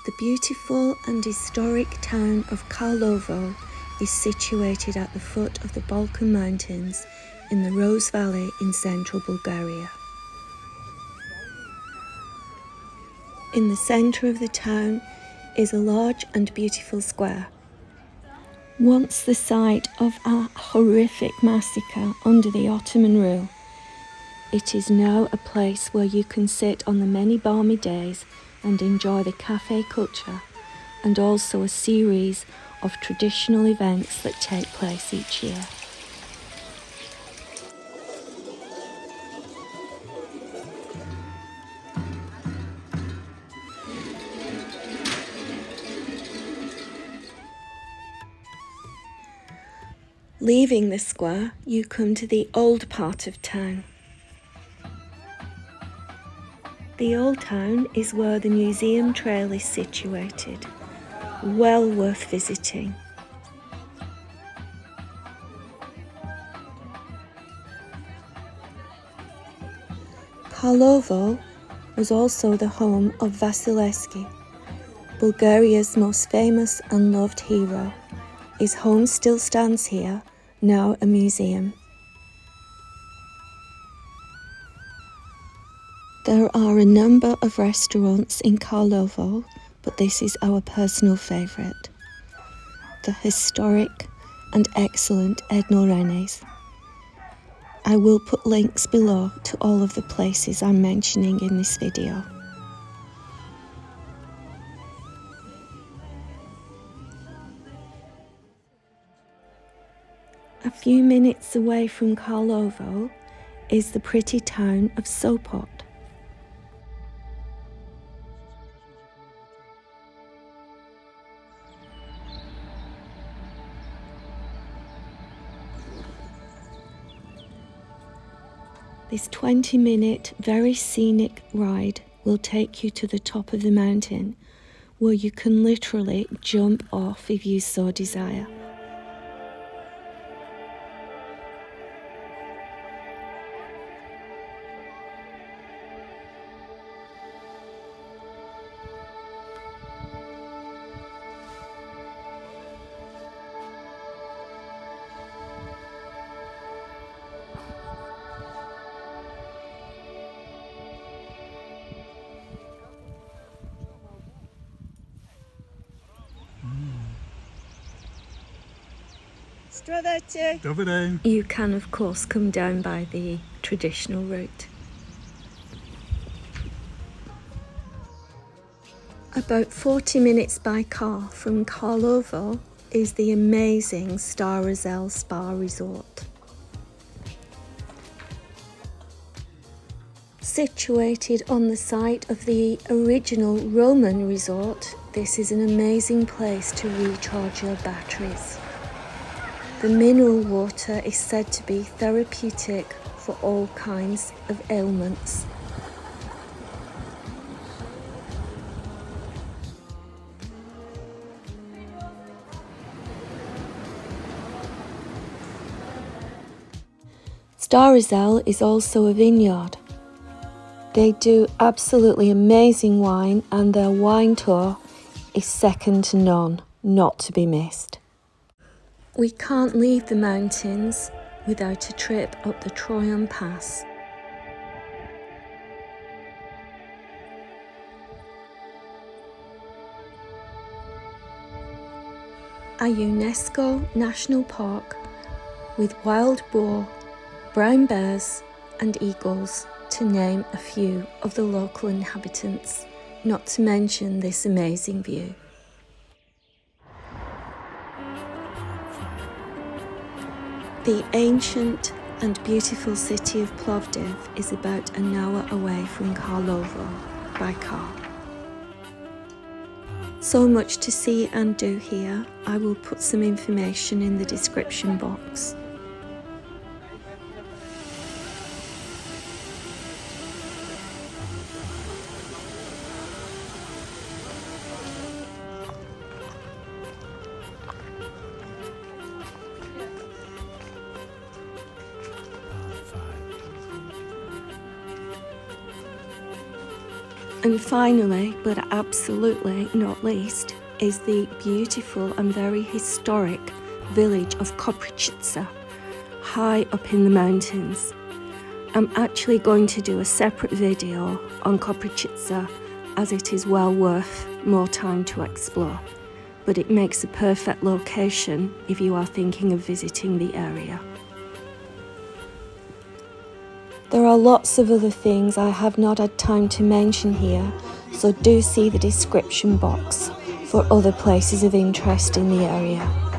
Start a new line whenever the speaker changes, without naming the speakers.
The beautiful and historic town of Karlovo is situated at the foot of the Balkan Mountains in the Rose Valley in central Bulgaria. In the centre of the town is a large and beautiful square. Once the site of a horrific massacre under the Ottoman rule, it is now a place where you can sit on the many balmy days and enjoy the café culture and also a series of traditional events that take place each year. Leaving the square, you come to the old part of town. The old town is where the museum trail is situated, well worth visiting. Karlovo was also the home of Vasil Levski, Bulgaria's most famous and loved hero. His home still stands here, now a museum. There are a number of restaurants in Karlovo, but this is our personal favourite. The historic and excellent Edno Renes. I will put links below to all of the places I'm mentioning in this video. A few minutes away from Karlovo is the pretty town of Sopot. This 20-minute, very scenic ride will take you to the top of the mountain, where you can literally jump off if you so desire. You can of course come down by the traditional route. About 40 minutes by car from Karlovo is the amazing Stareal Spa Resort. Situated on the site of the original Roman resort, this is an amazing place to recharge your batteries. The mineral water is said to be therapeutic for all kinds of ailments. Stareal is also a vineyard. They do absolutely amazing wine, and their wine tour is second to none, not to be missed. We can't leave the mountains without a trip up the Trojan Pass. A UNESCO national park with wild boar, brown bears and eagles, to name a few of the local inhabitants, not to mention this amazing view. The ancient and beautiful city of Plovdiv is about an hour away from Karlovo by car. So much to see and do here. I will put some information in the description box. And finally, but absolutely not least, is the beautiful and very historic village of Koprivshtitsa, high up in the mountains. I'm actually going to do a separate video on Koprivshtitsa, as it is well worth more time to explore, but it makes a perfect location if you are thinking of visiting the area. There are lots of other things I have not had time to mention here, so do see the description box for other places of interest in the area.